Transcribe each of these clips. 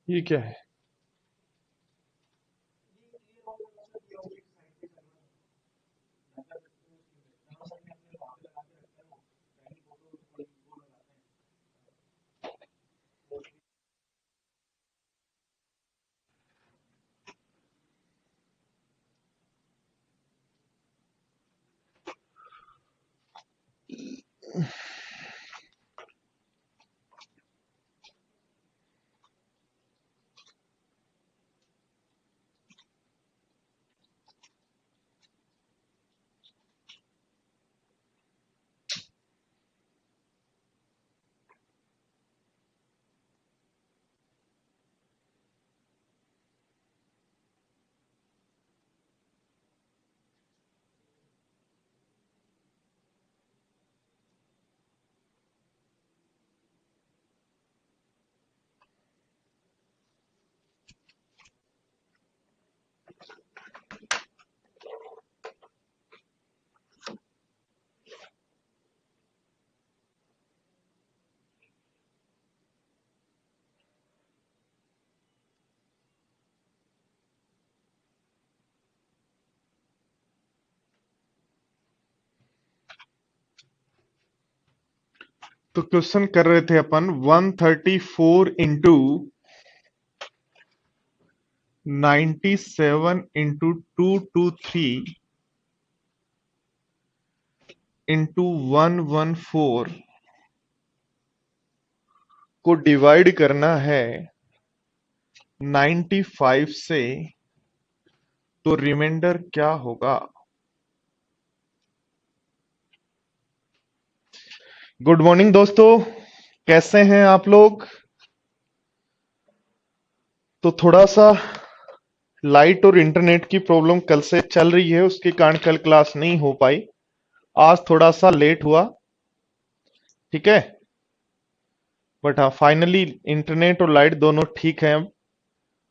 ये क्या है? तो क्वेश्चन कर रहे थे अपन 134 इंटू 97 इंटू 223 इंटू 114 को डिवाइड करना है 95 से, तो रिमाइंडर क्या होगा? गुड मॉर्निंग दोस्तों, कैसे हैं आप लोग? तो थोड़ा सा लाइट और इंटरनेट की प्रॉब्लम कल से चल रही है, उसके कारण कल क्लास नहीं हो पाई। आज थोड़ा सा लेट हुआ, ठीक है। बट हाँ, फाइनली इंटरनेट और लाइट दोनों ठीक है अब,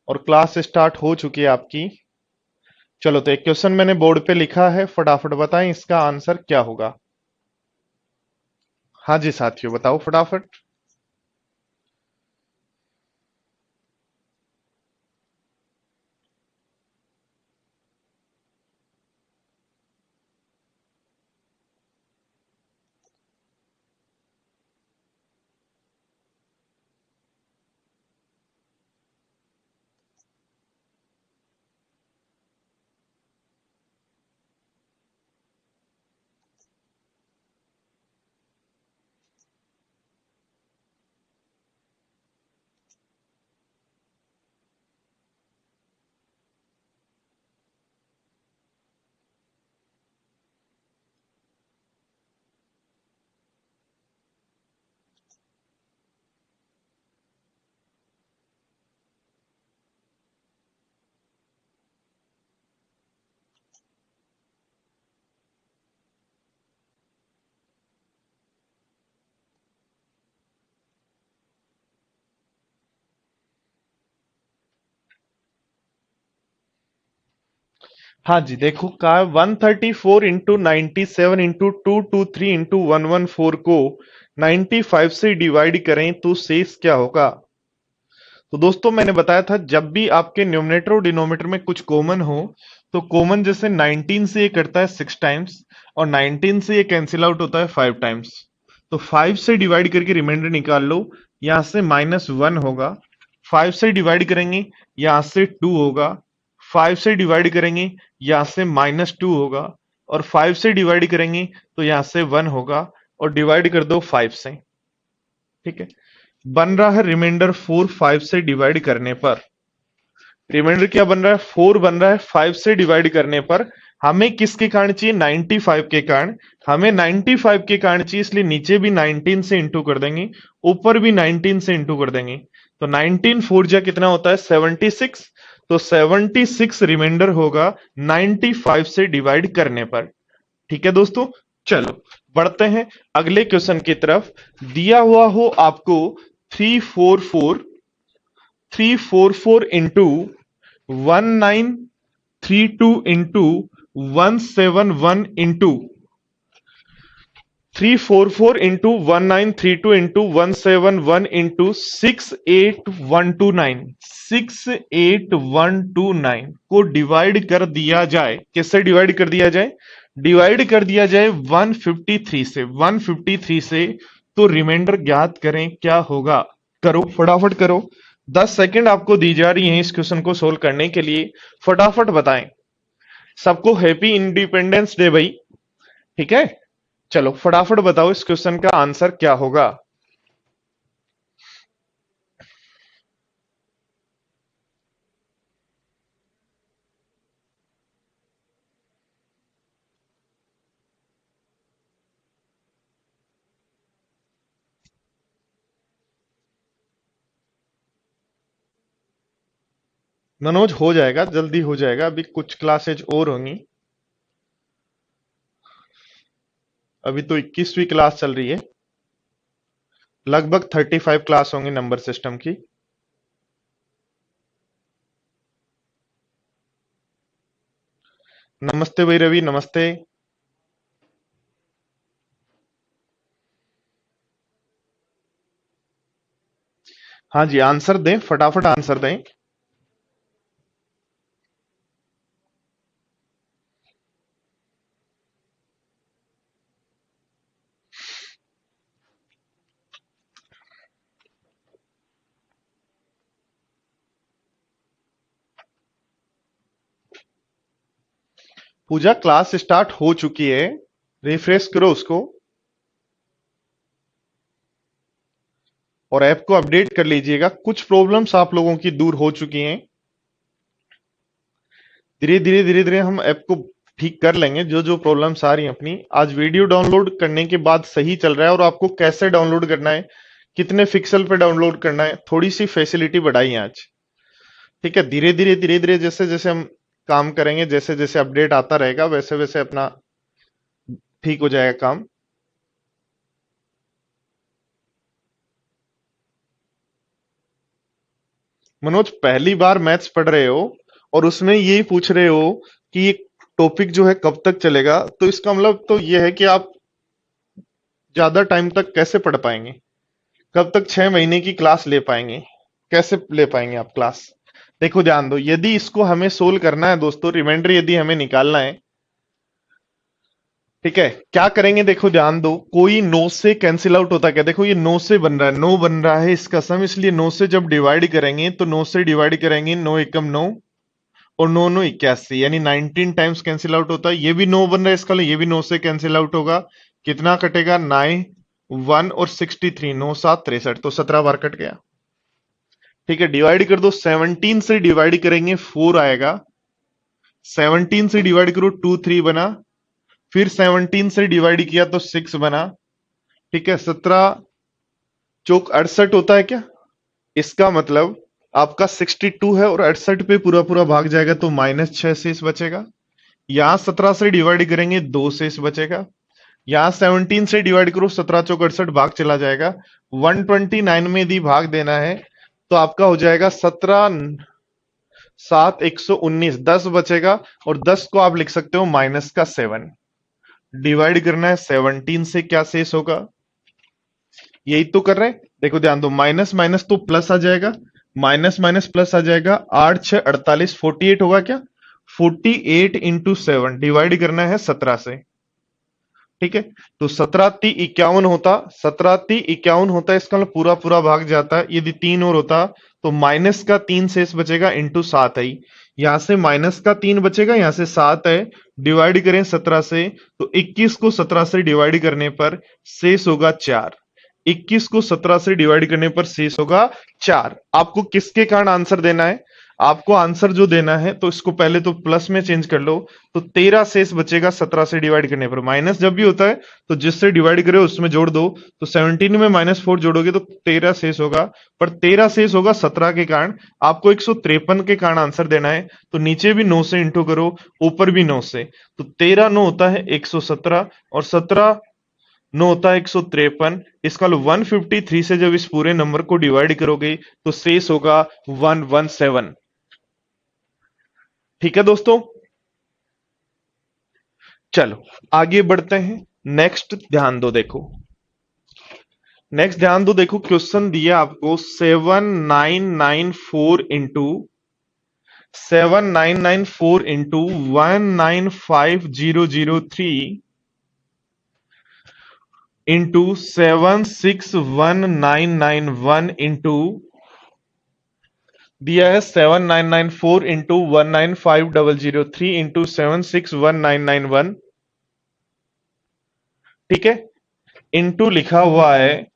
और क्लास स्टार्ट हो चुकी है आपकी। चलो, तो एक क्वेश्चन मैंने बोर्ड पे लिखा है, फटाफट बताएं इसका आंसर क्या होगा। हाँ जी साथियों, बताओ फटाफट। हाँ जी, देखो कहा 134 इंटू 97 इंटू 223 इंटू 114 को 95 से डिवाइड करें तो शेष क्या होगा। तो दोस्तों, मैंने बताया था जब भी आपके न्यूमरेटर और डिनोमिनेटर में कुछ कॉमन हो, तो कॉमन जैसे 19 से ये करता है 6 टाइम्स, और 19 से ये कैंसिल आउट होता है 5 टाइम्स। तो 5 से डिवाइड करके रिमाइंडर निकाल लो। यहां से -1 होगा, 5 से डिवाइड करेंगे, यहां से 2 होगा, 5 से डिवाइड करेंगे, यहां से -2 होगा, और 5 से डिवाइड करेंगे तो यहां से 1 होगा, और डिवाइड कर दो 5 से। ठीक है, बन रहा है रिमाइंडर 4 5 से डिवाइड करने पर। रिमाइंडर क्या बन रहा है? 4 बन रहा है 5 से डिवाइड करने पर। हमें किसके कारण चाहिए? 95 के कारण। हमें 95 के कारण चाहिए, इसलिए नीचे भी 19 से इंटू कर देंगे, ऊपर भी 19 से इंटू कर देंगे। तो 19 4 जा कितना होता है? 76। तो 76 रिमाइंडर होगा 95 से डिवाइड करने पर। ठीक है दोस्तों, चलो बढ़ते हैं अगले क्वेश्चन की तरफ। दिया हुआ हो आपको 344 344 into 1932 into 171 into 344 into 1932 into 171 into 68129, 68129 को डिवाइड कर दिया जाए। किससे डिवाइड कर दिया जाए? डिवाइड कर दिया जाए 153 से, 153 से। तो रिमाइंडर ज्ञात करें, क्या होगा? करो, फटाफट करो। 10 सेकंड आपको दी जा रही है इस क्वेश्चन को सोल्व करने के लिए। फटाफट बताएं। सबको हैप्पी इंडिपेंडेंस डे भाई। ठीक है, चलो फटाफट बताओ इस क्वेश्चन का आंसर क्या होगा। मनोज, हो जाएगा, जल्दी हो जाएगा, अभी कुछ क्लासेज और होंगी। अभी तो 21वीं क्लास चल रही है, लगभग 35 क्लास होंगी नंबर सिस्टम की। नमस्ते भाई रवि, नमस्ते। हाँ जी, आंसर दें, फटाफट आंसर दें। पूजा, क्लास स्टार्ट हो चुकी है, रिफ्रेश करो उसको और ऐप को अपडेट कर लीजिएगा। कुछ प्रॉब्लम्स आप लोगों की दूर हो चुकी हैं। धीरे धीरे धीरे धीरे हम ऐप को ठीक कर लेंगे। जो जो प्रॉब्लम्स आ रही हैं अपनी, आज वीडियो डाउनलोड करने के बाद सही चल रहा है। और आपको कैसे डाउनलोड करना है, कितने पिक्सल पे डाउनलोड करना है, थोड़ी सी फैसिलिटी बढ़ाई है आज। ठीक है, धीरे धीरे जैसे जैसे हम काम करेंगे, जैसे जैसे अपडेट आता रहेगा, वैसे वैसे अपना ठीक हो जाएगा काम। मनोज, पहली बार मैथ्स पढ़ रहे हो और उसमें यही पूछ रहे हो कि ये टॉपिक जो है कब तक चलेगा, तो इसका मतलब तो ये है कि आप ज्यादा टाइम तक कैसे पढ़ पाएंगे? कब तक 6 महीने की क्लास ले पाएंगे? कैसे ले पाएंगे आप क्लास? देखो, ध्यान दो, यदि इसको हमें सोल्व करना है दोस्तों, रिमाइंडर यदि हमें निकालना है, ठीक है, क्या करेंगे? देखो ध्यान दो, कोई 9 से कैंसिल आउट होता है क्या? देखो ये 9 से बन रहा है, 9 बन रहा है इसका सम, इसलिए 9 से जब डिवाइड करेंगे तो 9 से डिवाइड करेंगे, 9 एकम 9 और 9 9 81, यानी 19 टाइम्स कैंसिल आउट होता है। ये भी 9 बन रहा है इसका, ये भी 9 से कैंसिल आउट होगा। कितना कटेगा? 9 1 और 63, 9 7 63, तो 17 बार कट गया। ठीक है, डिवाइड कर दो, 17 से डिवाइड करेंगे 4 आएगा, 17 से डिवाइड करो 2 3 बना, फिर 17 से डिवाइड किया तो 6 बना। ठीक है, 17 चौक 68 होता है क्या? इसका मतलब आपका 62 है और 68 पे पूरा पूरा भाग जाएगा तो -6 शेष बचेगा। यहां 17 से डिवाइड करेंगे 2 शेष बचेगा। यहां 17 से डिवाइड करो, 17 चौक 68, भाग चला जाएगा। 129 में यदि भाग देना है तो आपका हो जाएगा 17 7 119, 10 बचेगा। और 10 को आप लिख सकते हो -7। डिवाइड करना है 17 से, क्या शेष होगा? यही तो कर रहे हैं। देखो ध्यान दो, माइनस माइनस तो प्लस आ जाएगा, माइनस माइनस प्लस आ जाएगा। 8 6 48, 48 होगा क्या? 48 इंटू 7, डिवाइड करना है 17 से। ठीक है, तो 17 3 51 होता, 17 3 51 होता है, इसका मतलब पूरा पूरा भाग जाता है। यदि 3 और होता तो माइनस का 3 शेष बचेगा, इंटू 7 है। यहां से माइनस का 3 बचेगा, यहां से 7 है, डिवाइड करें 17 से, तो 21 को 17 से डिवाइड करने पर शेष होगा 4। 21 को 17 से डिवाइड करने पर शेष होगा 4। आपको किसके कारण आंसर देना है? आपको आंसर जो देना है तो इसको पहले तो प्लस में चेंज कर लो, तो 13 शेष बचेगा 17 से डिवाइड करने पर। माइनस जब भी होता है तो जिससे डिवाइड करे उसमें जोड़ दो, तो 17 में -4 जोड़ोगे तो 13 शेष होगा। पर 13 शेष होगा 17 के कारण। आपको 153 के कारण आंसर देना है, तो नीचे भी 9 से इंटू करो, ऊपर भी 9 से, तो 13 9 होता है 117 और 17 9 होता है 153। इसका 153 से जब इस पूरे नंबर को डिवाइड करोगे तो शेष होगा 117। ठीक है दोस्तों, चलो आगे बढ़ते हैं। नेक्स्ट ध्यान दो, देखो नेक्स्ट ध्यान दो, देखो क्वेश्चन दिया आपको 7994 इंटू 1994 इंटू दिया है 7994 इंटू 195003 इंटू 761991। ठीक है, इंटू लिखा हुआ है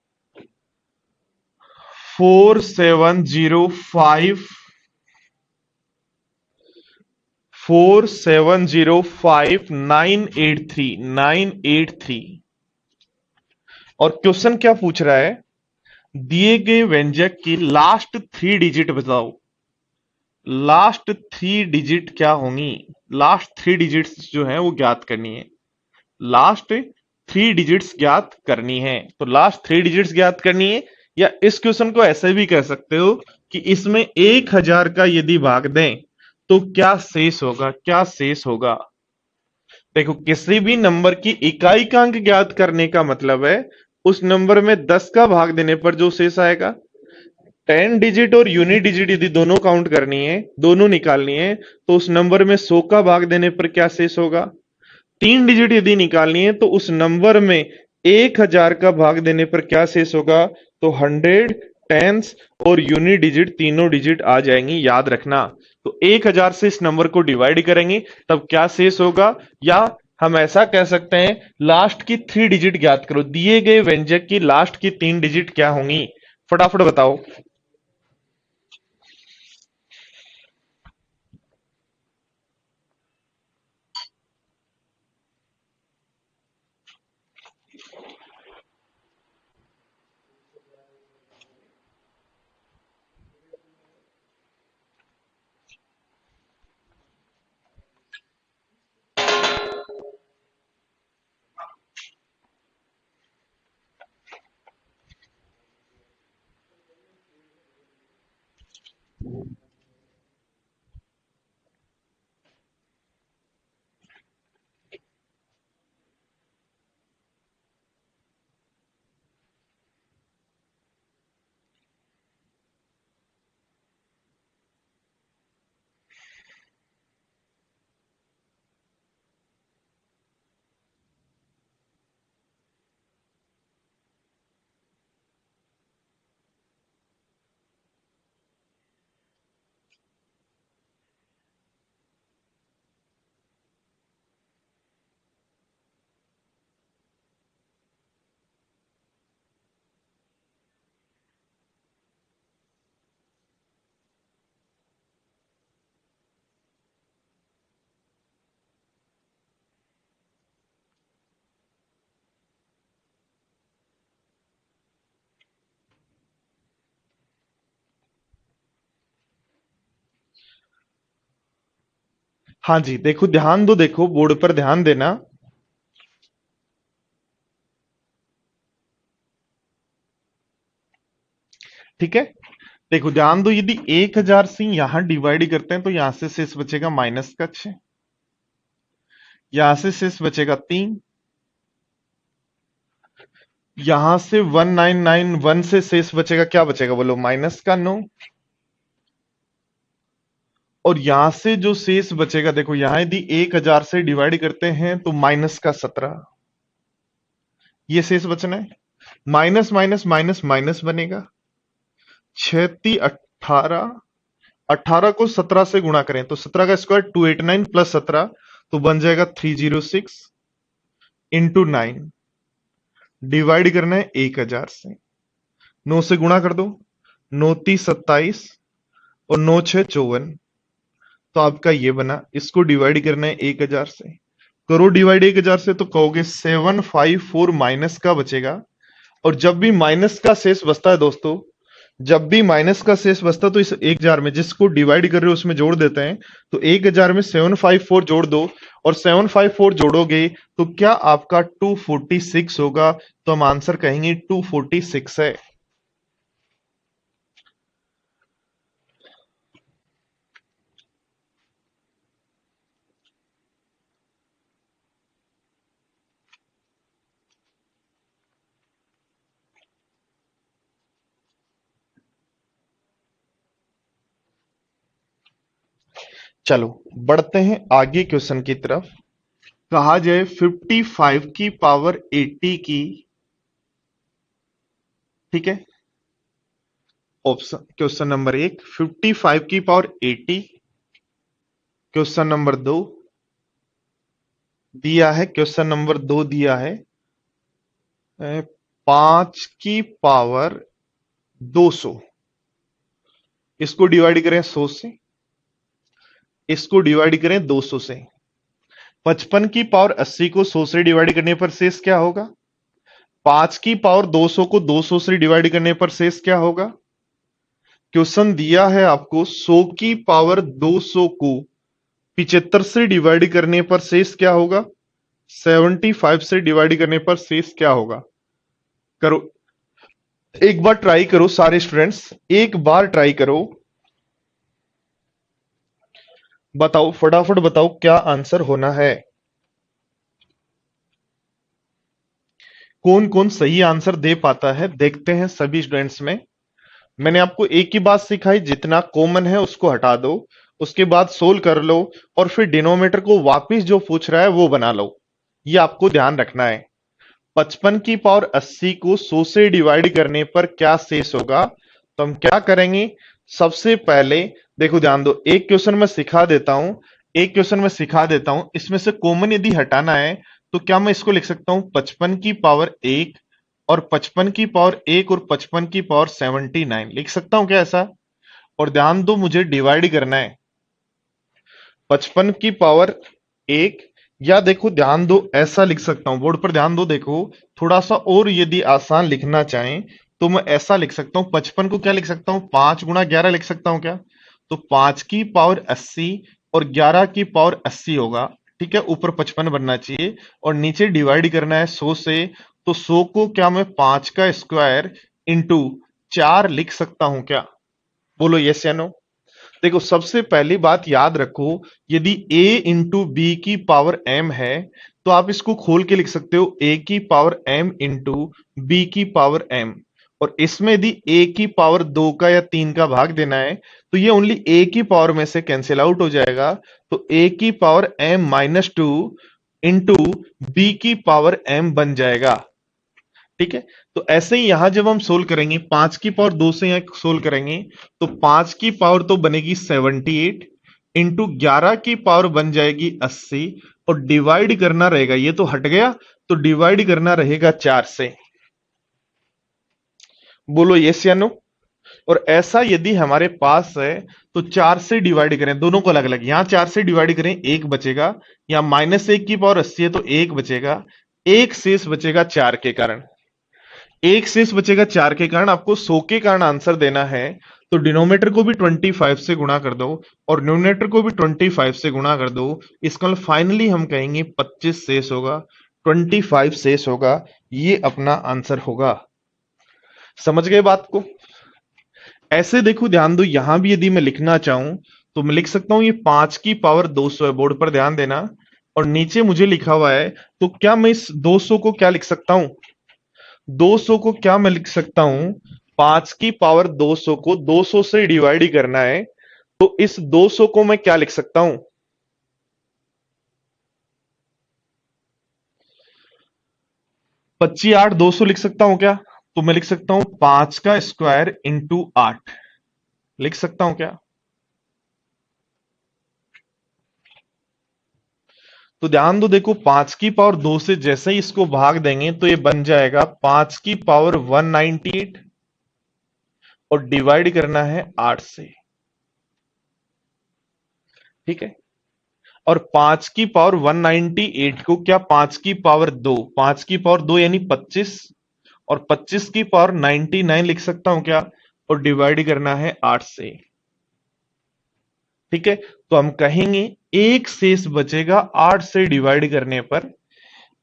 4705 और क्वेश्चन क्या पूछ रहा है, दिए गए व्यंजक की लास्ट थ्री डिजिट बताओ। लास्ट थ्री डिजिट क्या होंगी, लास्ट थ्री डिजिट्स जो है वो ज्ञात करनी है। लास्ट थ्री डिजिट्स ज्ञात करनी है, तो लास्ट थ्री डिजिट्स ज्ञात करनी है। या इस क्वेश्चन को ऐसे भी कह सकते हो कि इसमें 1000 का यदि भाग दें तो क्या शेष होगा, क्या शेष होगा। देखो, किसी भी नंबर की इकाई का अंक ज्ञात करने का मतलब है उस नंबर में 10 का भाग देने पर जो शेष आएगा। 10 डिजिट और यूनिट डिजिट यदि दोनों काउंट करनी है, दोनों निकालनी है, तो उस नंबर में 100 का भाग देने पर क्या शेष होगा। 3 डिजिट यदि निकालनी है तो उस नंबर में 1000 का भाग देने पर क्या शेष होगा। तो 100, टेंस और यूनिट डिजिट तीनों डिजिट आ जाएंगी, याद रखना। तो 1000 से इस नंबर को डिवाइड करेंगे तब क्या शेष होगा। या हम ऐसा कह सकते हैं, लास्ट की थ्री डिजिट ज्ञात करो, दिए गए व्यंजक की लास्ट की 3 डिजिट क्या होंगी, फटाफट बताओ। हाँ जी, देखो ध्यान दो, देखो बोर्ड पर ध्यान देना। ठीक है, देखो ध्यान दो, यदि 1000 से यहां डिवाइड करते हैं तो यहां से शेष बचेगा माइनस का 6, यहां से शेष बचेगा 3, यहां से 1991 से शेष बचेगा, क्या बचेगा बोलो, माइनस का 9। और यहां से जो शेष बचेगा, देखो यहां यदि 1000 से डिवाइड करते हैं तो माइनस का 17, ये शेष बचना है। माइनस माइनस माइनस माइनस बनेगा, 6 × 18, 18 को 17 से गुणा करें तो 17 का स्क्वायर 289 प्लस 17, तो बन जाएगा 306 इंटू 9। डिवाइड करना है 1000 से, 9 से गुणा कर दो, 9×3 = 27 और 9×6 = 54। तो आपका ये बना, इसको डिवाइड करना है 1000 से, करो डिवाइड 1000 से तो कहोगे 754 माइनस का बचेगा। और जब भी माइनस का शेष बचता है दोस्तों, जब भी माइनस का शेष बचता है तो इस 1000 में जिसको डिवाइड कर रहे हो उसमें जोड़ देते हैं। तो 1000 में 754 जोड़ दो, और 754 जोड़ोगे तो क्या आपका 246 होगा। तो हम आंसर कहेंगे 246 है। चलो बढ़ते हैं आगे क्वेश्चन की तरफ। कहा जाए 55 की पावर 80 की, ठीक है। ऑप्शन क्वेश्चन नंबर 1 55 की पावर 80, क्वेश्चन नंबर 2 दिया है, क्वेश्चन नंबर 2 दिया है 5 की पावर 200। इसको डिवाइड करें 100 से, इसको डिवाइड करें 200 से। 55 की पावर 80 को 100 से डिवाइड करने पर शेष क्या होगा? 5 की पावर 200 को 200 से डिवाइड करने पर शेष क्या होगा? क्वेश्चन दिया है आपको 100 की पावर 200 को 75 से डिवाइड करने पर शेष क्या होगा? 75 से डिवाइड करने पर शेष क्या होगा? करो, एक बार ट्राई करो सारे स्टूडेंट्स, एक बार ट्राई करो, बताओ फटाफट बताओ क्या आंसर होना है। कौन कौन सही आंसर दे पाता है देखते हैं सभी स्टूडेंट्स में। मैंने आपको एक ही बात सिखाई, जितना कॉमन है उसको हटा दो, उसके बाद सोल्व कर लो, और फिर डिनोमिनेटर को वापस जो पूछ रहा है वो बना लो। ये आपको ध्यान रखना है। 55 की पावर 80 को 100 से डिवाइड करने पर क्या शेष होगा? तो हम क्या करेंगे, सबसे पहले देखो ध्यान दो, एक क्वेश्चन मैं सिखा देता हूं, एक क्वेश्चन मैं सिखा देता हूं, इसमें से कॉमन यदि हटाना है तो क्या मैं इसको लिख सकता हूं 55 की पावर 1 और 55 की पावर 1 और 55 की पावर 79 लिख सकता हूं क्या ऐसा? और ध्यान दो मुझे डिवाइड करना है 55 की पावर 1, या देखो ध्यान दो ऐसा लिख सकता हूं, बोर्ड पर ध्यान दो, देखो थोड़ा सा और यदि आसान लिखना चाहें तो मैं ऐसा लिख सकता हूं, 55 को क्या लिख सकता हूं 5 गुणा 11 लिख सकता हूं क्या? तो 5 की पावर 80 और 11 की पावर 80 होगा, ठीक है, ऊपर 55 बनना चाहिए और नीचे डिवाइड करना है 100 से। तो 100 को क्या मैं 5 का स्क्वायर इंटू 4 लिख सकता हूं क्या? बोलो यस या नो। देखो सबसे पहली बात याद रखो, यदि a इंटू बी की पावर m है तो आप इसको खोल के लिख सकते हो a की पावर m इंटू बी की पावर m, और इसमें यदि a की पावर 2 का या 3 का भाग देना है तो ये ओनली a की पावर में से कैंसिल आउट हो जाएगा, तो a की power m minus 2 into B की पावर m बन जाएगा, ठीक है। तो ऐसे ही यहां जब हम सोल्व करेंगे 5 की पावर 2 से यहां सोल्व करेंगे तो 5 की पावर तो बनेगी 78 इंटू 11 की पावर बन जाएगी 80, और डिवाइड करना रहेगा, ये तो हट गया, तो डिवाइड करना रहेगा 4 से। बोलो यस या नो। और ऐसा यदि हमारे पास है तो 4 से डिवाइड करें, दोनों को अलग अलग, यहां 4 से डिवाइड करें एक बचेगा, या -1 की पावर 80 है तो एक बचेगा, एक शेष बचेगा 4 के कारण, एक शेष बचेगा 4 के कारण। आपको 100 के कारण आंसर देना है तो डिनोमिनेटर को भी 25 से गुणा कर दो और न्यूमरेटर को भी 25 से गुणा कर दो। इसका फाइनली हम कहेंगे 25 शेष होगा, 25 शेष होगा, ये अपना आंसर होगा। समझ गए बात को? ऐसे देखो ध्यान दो, यहां भी यदि मैं लिखना चाहूं तो मैं लिख सकता हूं ये 5 की पावर 200 है, बोर्ड पर ध्यान देना, और नीचे मुझे लिखा हुआ है, तो क्या मैं इस 200 को क्या लिख सकता हूं, 200 को क्या मैं लिख सकता हूं, 5 की पावर 200 को 200 से डिवाइड करना है, तो इस 200 को मैं क्या लिख सकता हूं, 25 8 200 लिख सकता हूं क्या? तो मैं लिख सकता हूं 5 का स्क्वायर इंटू 8 लिख सकता हूं क्या? तो ध्यान दो, देखो 5 की पावर 2 से जैसे ही इसको भाग देंगे तो ये बन जाएगा 5 की पावर 198, और डिवाइड करना है 8 से, ठीक है। और 5 की पावर 198 को क्या 5 की पावर 2, 5 की पावर 2 यानी 25, और 25 की पावर 99 लिख सकता हूं क्या? और डिवाइड करना है 8 से, ठीक है। तो हम कहेंगे एक शेष बचेगा 8 से डिवाइड करने पर,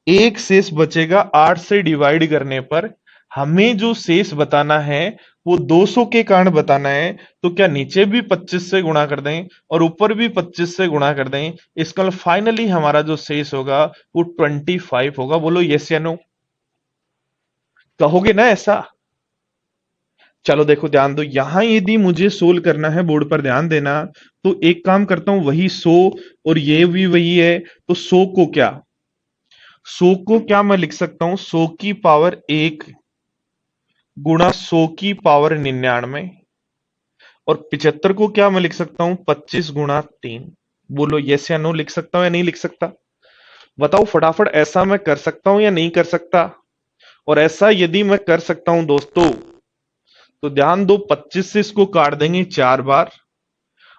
एक शेष बचेगा 8 से डिवाइड करने पर। हमें जो शेष बताना है वो 200 के कारण बताना है, तो क्या नीचे भी 25 से गुणा कर दें और ऊपर भी 25 से गुणा कर दें, इसका फाइनली हमारा जो शेष होगा वो 25 होगा। बोलो यस या नो, कहोगे ना ऐसा? चलो देखो ध्यान दो, यहां यदि मुझे सोल्व करना है, बोर्ड पर ध्यान देना, तो एक काम करता हूं, वही 100 और ये भी वही है, तो 100 को क्या मैं लिख सकता हूं, 100 की पावर 1 गुणा 100 की पावर 99, और 75 को क्या मैं लिख सकता हूं, 25 गुणा 3। बोलो यस या नो, लिख सकता हूं या नहीं लिख सकता? बताओ फटाफट, ऐसा मैं कर सकता हूं या नहीं कर सकता? और ऐसा यदि मैं कर सकता हूं दोस्तों, तो ध्यान दो, 25 से इसको काट देंगे 4 बार,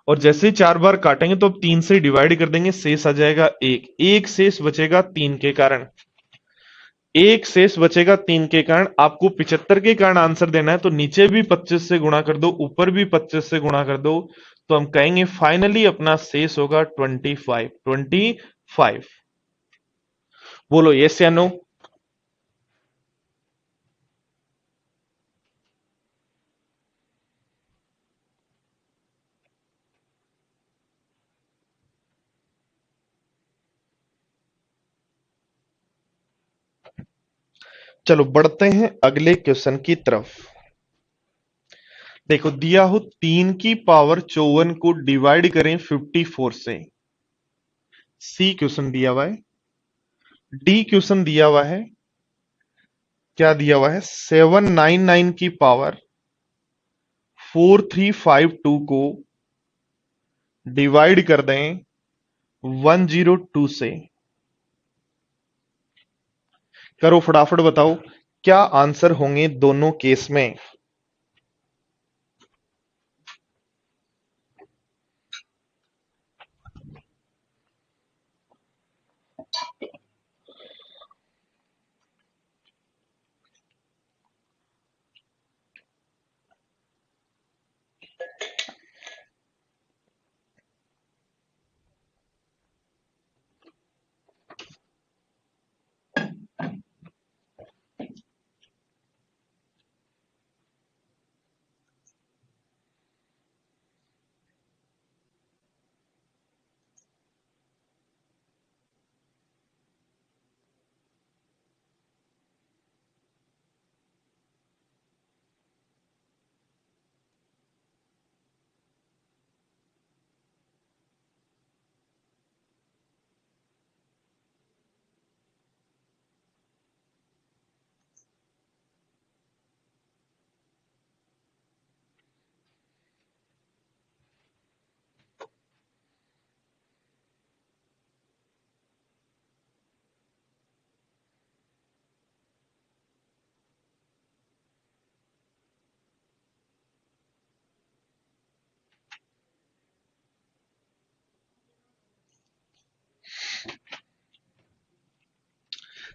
और जैसे ही 4 बार काटेंगे तो अब 3 से डिवाइड कर देंगे, शेष आ जाएगा 1, एक शेष बचेगा 3 के कारण, एक शेष बचेगा 3 के कारण। आपको 75 के कारण आंसर देना है, तो नीचे भी 25 से गुणा कर दो, ऊपर भी 25 से गुणा कर दो, तो हम कहेंगे फाइनली अपना शेष होगा 25, 25। बोलो यस या नो? चलो बढ़ते हैं अगले क्वेश्चन की तरफ। देखो दिया हो 3 की पावर 54 को डिवाइड करें 54 से। सी क्वेश्चन दिया हुआ है। डी क्वेश्चन दिया हुआ है, क्या दिया हुआ है, 799 की पावर 4352 को डिवाइड कर दें 102 से। करो फटाफट बताओ, क्या आंसर होंगे दोनों केस में?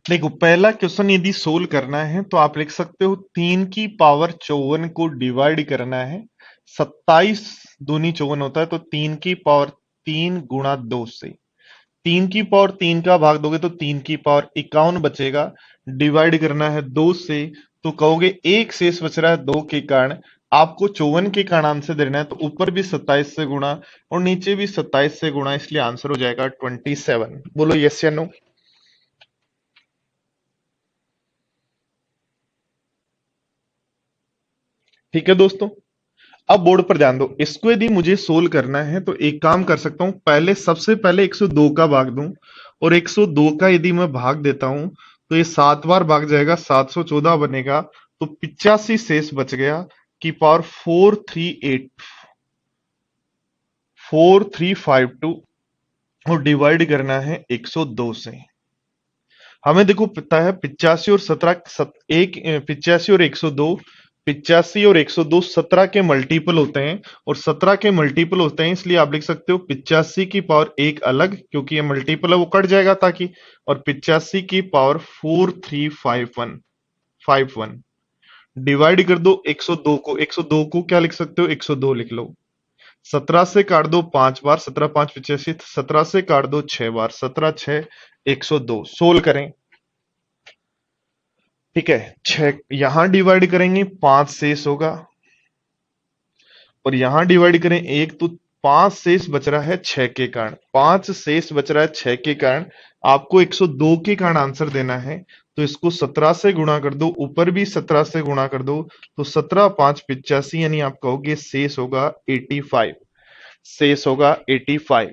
देखो पहला क्वेश्चन यदि सोल्व करना है तो आप लिख सकते हो 3 की पावर 54 को डिवाइड करना है 27 दूनी 54 होता है, तो 3 की पावर 3 गुणा 2 से। 3 की पावर 3 का भाग दोगे तो 3 की पावर 51 बचेगा, डिवाइड करना है 2 से, तो कहोगे एक शेष बच रहा है 2 के कारण। आपको 54 के कारण आंसर देना है, तो ऊपर भी 27 से गुणा और नीचे भी 27 से गुणा, इसलिए आंसर हो जाएगा 27। बोलो यस या नो? ठीक है दोस्तों, अब बोर्ड पर ध्यान दो, इसको यदि मुझे सोल्व करना है तो एक काम कर सकता हूं, पहले सबसे पहले 102 का भाग दूं, और 102 का यदि मैं भाग देता हूं तो ये 7 बार भाग जाएगा, 714 बनेगा, तो 85 शेष बच गया, की पावर 4352, और डिवाइड करना है 102 से। हमें देखो पता है 85 और 17 एक 85 और 102, 85 और 102 17 के मल्टीपल होते हैं, और 17 के मल्टीपल होते हैं, इसलिए आप लिख सकते हो 85 की पावर 1 अलग, क्योंकि ये मल्टीपल है वो कट जाएगा ताकि, और 85 की पावर 4351 डिवाइड कर दो 102 को, 102 को क्या लिख सकते हो, 102 लिख लो। 17 से काट दो 5 बार, 17 5 85, 17 से काट दो 6 बार, 17 6 102। सोल्व करें, ठीक है, 6 यहां डिवाइड करेंगे 5 शेष होगा, और यहां डिवाइड करें 1, तो 5 शेष बच रहा है 6 के कारण, 5 शेष बच रहा है 6 के कारण। आपको 102 के कारण आंसर देना है, तो इसको 17 से गुणा कर दो, ऊपर भी 17 से गुणा कर दो, तो 17 5 85, यानी आप कहोगे शेष होगा 85, शेष होगा 85।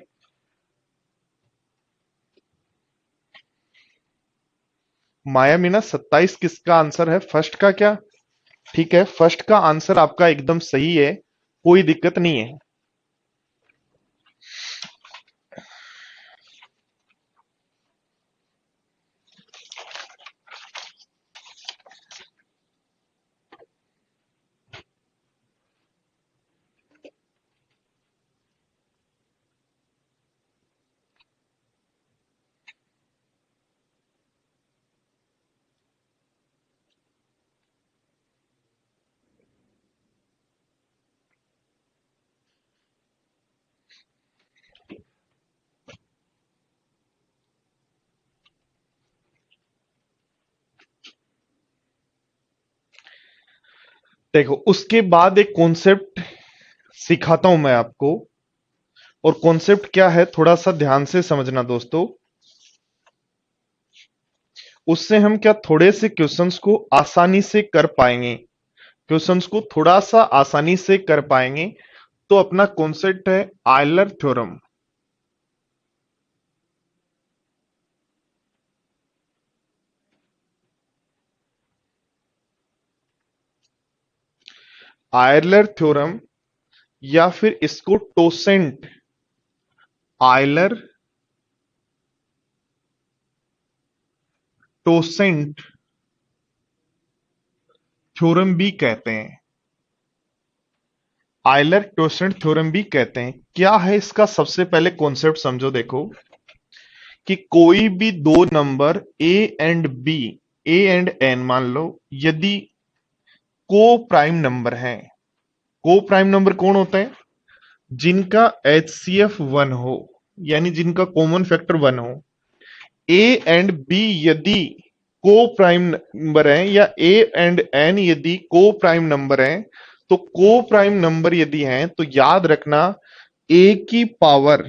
माया मीना 27 किसका आंसर है? फर्स्ट का क्या? ठीक है, फर्स्ट का आंसर आपका एकदम सही है, कोई दिक्कत नहीं है। देखो, उसके बाद एक कॉन्सेप्ट सिखाता हूं मैं आपको, और कॉन्सेप्ट क्या है थोड़ा सा ध्यान से समझना दोस्तों। उससे हम क्या थोड़े से क्वेश्चंस को आसानी से कर पाएंगे, क्वेश्चंस को थोड़ा सा आसानी से कर पाएंगे। तो अपना कॉन्सेप्ट है आयलर थ्योरम। आयलर थ्योरम, या फिर इसको टोसेंट आयलर टोसेंट थ्योरम भी कहते हैं, आयलर टोसेंट थ्योरम भी कहते हैं। क्या है इसका? सबसे पहले कॉन्सेप्ट समझो। देखो कि कोई भी दो number A and B, A and N मान लो, यदि को प्राइम नंबर है। को प्राइम नंबर कौन होता है? जिनका एचसीएफ 1 हो, यानी जिनका कॉमन फैक्टर 1 हो। ए एंड बी यदि को प्राइम नंबर है, या ए एंड एन यदि को प्राइम नंबर है, तो को प्राइम नंबर यदि हैं तो याद रखना, ए की पावर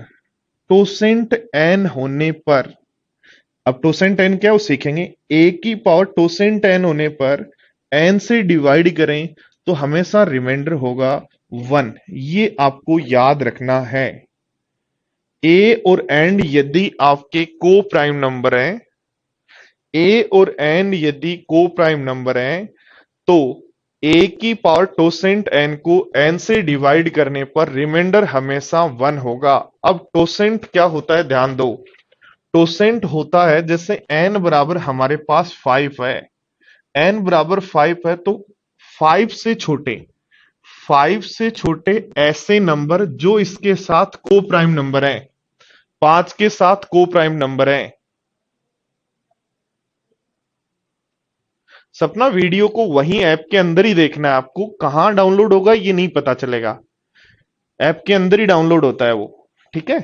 टोसेंट एन होने पर, अब टोसेंट एन क्या है वो सीखेंगे। ए की पावर टोसेंट एन होने पर एन से डिवाइड करें तो हमेशा रिमाइंडर होगा 1, ये आपको याद रखना है। ए और एन यदि आपके को प्राइम नंबर हैं, ए और एन यदि को प्राइम नंबर हैं, तो ए की पावर टोसेंट एन को एन से डिवाइड करने पर रिमाइंडर हमेशा 1 होगा। अब टोसेंट क्या होता है ध्यान दो। टोसेंट होता है जैसे एन बराबर हमारे पास 5 है, एन बराबर 5 है, तो 5 से छोटे, 5 से छोटे ऐसे नंबर जो इसके साथ को प्राइम नंबर है, 5 के साथ को प्राइम नंबर है। सपना वीडियो को वहीं ऐप के अंदर ही देखना है आपको, कहां डाउनलोड होगा ये नहीं पता चलेगा, ऐप के अंदर ही डाउनलोड होता है वो। ठीक है,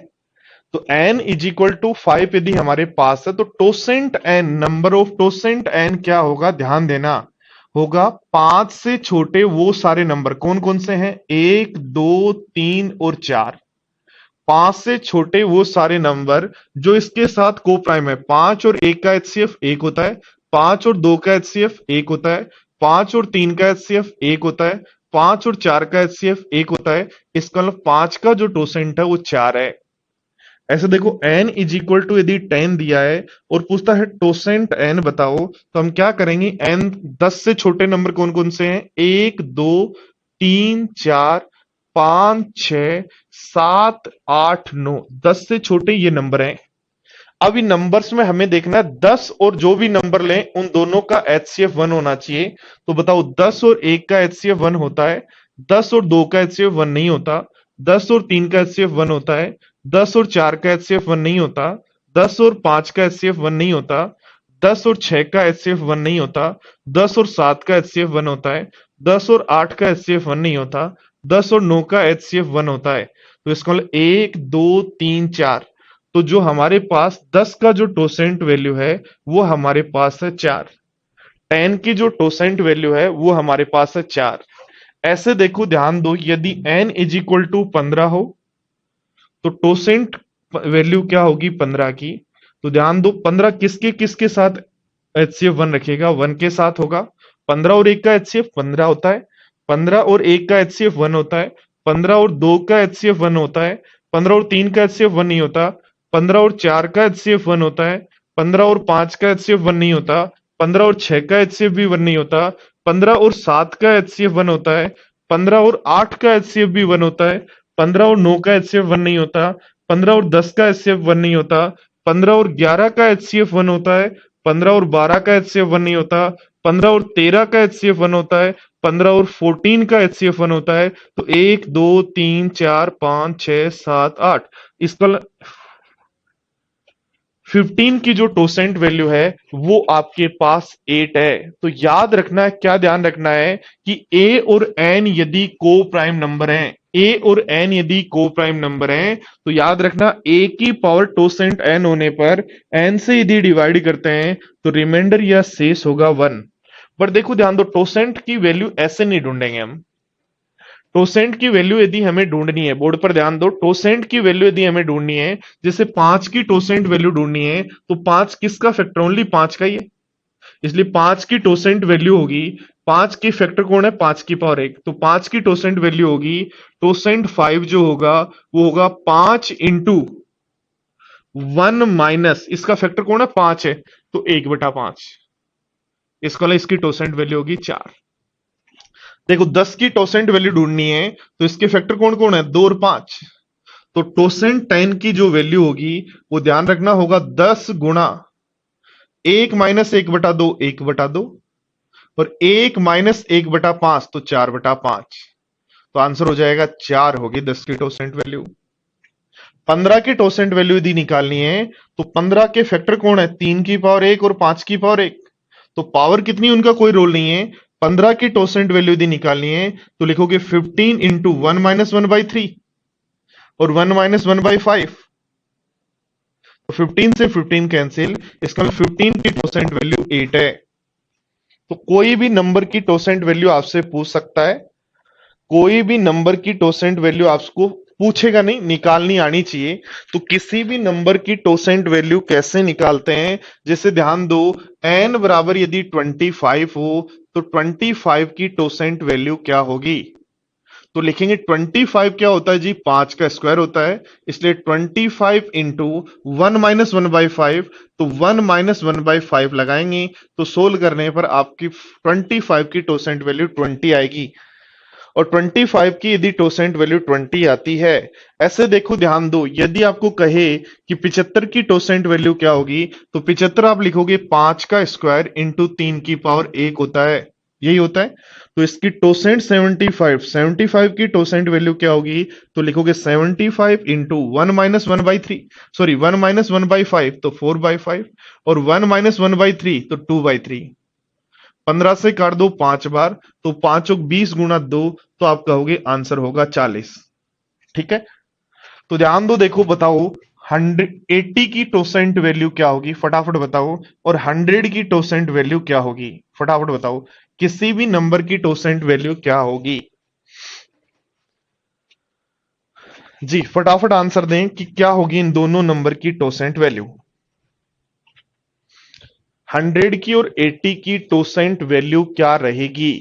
तो n इज इक्वल टू 5 यदि हमारे पास है, तो टोसेंट n, नंबर ऑफ टोसेंट n क्या होगा ध्यान देना, होगा 5 से छोटे वो सारे नंबर। कौन कौन से हैं? 1 2 3 और 4। 5 से छोटे वो सारे नंबर जो इसके साथ को प्राइम है। 5 और 1 का एचसीएफ 1 होता है, 5 और 2 का एचसीएफ 1 होता है, 5 और 3 का एचसीएफ 1 होता है, 5 और 4 का एचसीएफ 1 होता है। इसका मतलब 5 का जो टोसेंट है वो 4 है। ऐसे देखो n इज इक्वल टू यदि 10 दिया है और पूछता है टोसेंट n बताओ, तो हम क्या करेंगे? n 10 से छोटे नंबर कौन कौन से हैं? 1 2 3 4 5 6 7 8 9, 10 से छोटे ये नंबर हैं। अब इन नंबर्स में हमें देखना है 10 और जो भी नंबर लें उन दोनों का एचसीएफ 1 होना चाहिए। तो बताओ 10 और 1 का एचसीएफ 1 होता है, 10 और 2 का एचसीएफ 1 नहीं होता, 10 और 3 का एचसीएफ 1 होता है, 10 और 4 का एचसीएफ 1 नहीं होता, 10 और 5 का एचसीएफ 1 नहीं होता, 10 और 6 का एचसीएफ 1 नहीं होता, 10 और 7 का एचसीएफ 1 होता है, 10 और 8 का एचसीएफ 1 नहीं होता, 10 और 9 का एचसीएफ 1 होता है। तो इसका मतलब 1 2 3 4, तो जो हमारे पास 10 का जो टोसेंट वैल्यू है वो हमारे पास है 4, 10 की जो टोसेंट वैल्यू है वो हमारे पास है 4। ऐसे देखो ध्यान दो, यदि n इज इक्वल टू 15 हो तो टोसेंट वैल्यू क्या होगी 15 की। तो ध्यान दो 15 किसके किसके साथ एचसीएफ 1 रखिएगा, 1 के साथ होगा 15 और 1 का एचसीएफ 15 होता है, 15 और 1 का एचसीएफ 1 होता है, 15 और 2 का एचसीएफ 1 होता है, 15 और 3 का एचसीएफ 1 नहीं होता, 15 और 4 का एचसीएफ 1 होता है, 15 और 5 का एचसीएफ 1 नहीं होता, 15 और 6 का एचसीएफ भी 1 नहीं होता, 15 और 7 का एचसीएफ 1 होता है, 15 और 8 का एचसीएफ भी 1 होता है, 15 और 9 का एचसीएफ 1 नहीं होता, 15 और 10 का एचसीएफ 1 नहीं होता, 15 और 11 का एचसीएफ 1 होता है, 15 और 12 का एचसीएफ 1 नहीं होता, 15 और 13 का एचसीएफ 1 होता है, 15 और 14 का एचसीएफ 1 होता है। तो 1 2 3 4 5 6 7 8, इसका 15 की जो टोसेंट वैल्यू है वो आपके पास 8 है। तो याद रखना है, क्या ध्यान रखना है कि ए और एन यदि को प्राइम नंबर हैं, ए और एन यदि को प्राइम नंबर हैं, तो याद रखना ए की पावर टोसेंट एन होने पर एन से यदि डिवाइड करते हैं तो रिमाइंडर या शेष होगा 1। पर देखो ध्यान दो, टोसेंट की वैल्यू ऐसे नहीं ढूंढेंगे हम। टोसेंट की वैल्यू यदि हमें ढूंढनी है, बोर्ड पर ध्यान दो, टोसेंट की वैल्यू यदि हमें ढूंढनी है, जैसे 5 की टोसेंट वैल्यू ढूंढनी है, तो 5 किसका फैक्टर, ओनली 5 का ही है, इसलिए 5 की टोसेंट वैल्यू होगी, 5 की फैक्टर कौन है, 5 की पावर 1, तो 5 की टोसेंट वैल्यू होगी, टोसेंट 5 जो होगा वो होगा 5 इंटू 1 माइनस, इसका फैक्टर कौन है, 5 है, तो 1/5, इसका इसकी टोसेंट वैल्यू होगी 4। देखो 10 की टोसेंट वैल्यू ढूंढनी है, तो इसके फैक्टर कौन कौन है, 2 और 5, तो टोसेंट 10 की जो वैल्यू होगी वो ध्यान रखना होगा 10 गुणा 1 माइनस 1/2, 1/2, और 1 माइनस 1/5, तो 4/5, तो आंसर हो जाएगा 4 होगी 10 की टोसेंट वैल्यू। 15 की टोसेंट वैल्यू यदि निकालनी है, तो 15 के फैक्टर कौन है, 3 की पावर 1 और 5 की पावर 1, तो पावर कितनी उनका कोई रोल नहीं है। 15 की टोसेंट वैल्यू यदि निकालनी है तो लिखोगे 15 इंटू 1 - 1/3 और 1 - 1/5, तो 15 से 15 कैंसिल, इसका मतलब 15 की टोसेंट वैल्यू 8 है। तो कोई भी नंबर की टोसेंट वैल्यू आपसे पूछ सकता है, कोई भी नंबर की टोसेंट वैल्यू आपको पूछेगा नहीं, निकालनी आनी चाहिए। तो किसी भी नंबर की टोसेंट वैल्यू कैसे निकालते हैं, जैसे ध्यान दो, n बराबर यदि 25 हो तो 25 की टोसेंट वैल्यू क्या होगी, तो लिखेंगे 25 क्या होता है जी, 5 का स्क्वायर होता है, इसलिए 25 इंटू 1 - 1/5, तो 1 - 1/5 लगाएंगे, तो सोल्व करने पर आपकी 25 की टोसेंट वैल्यू 20 आएगी, और 25 की यदि टोसेंट वैल्यू 20 आती है, ऐसे देखो ध्यान दो, यदि आपको कहे कि 75 की टोसेंट वैल्यू क्या होगी, तो 75 आप लिखोगे 5 का स्क्वायर इंटू 3 की पावर 1 होता है, यही होता है। तो इसकी टोसेंट 75 की टोसेंट वैल्यू क्या होगी, तो लिखोगे 75 इंटू 1 - 1/3, सॉरी 1 - 1/5, तो 4/5, और 1 - 1/3, तो 2/3, 15 से काट दो 5 बार, तो 5 और 20 गुणा 2, तो आप कहोगे आंसर होगा 40। ठीक है, तो ध्यान दो, देखो बताओ 180 की टोसेंट वैल्यू क्या होगी, फटाफट बताओ, और 100 की टोसेंट वैल्यू क्या होगी, फटाफट बताओ, किसी भी नंबर की टोसेंट वैल्यू क्या होगी, जी फटाफट आंसर दें कि क्या होगी इन दोनों नंबर की टोसेंट वैल्यू। 100 की और 80 की टोसेंट वैल्यू क्या रहेगी,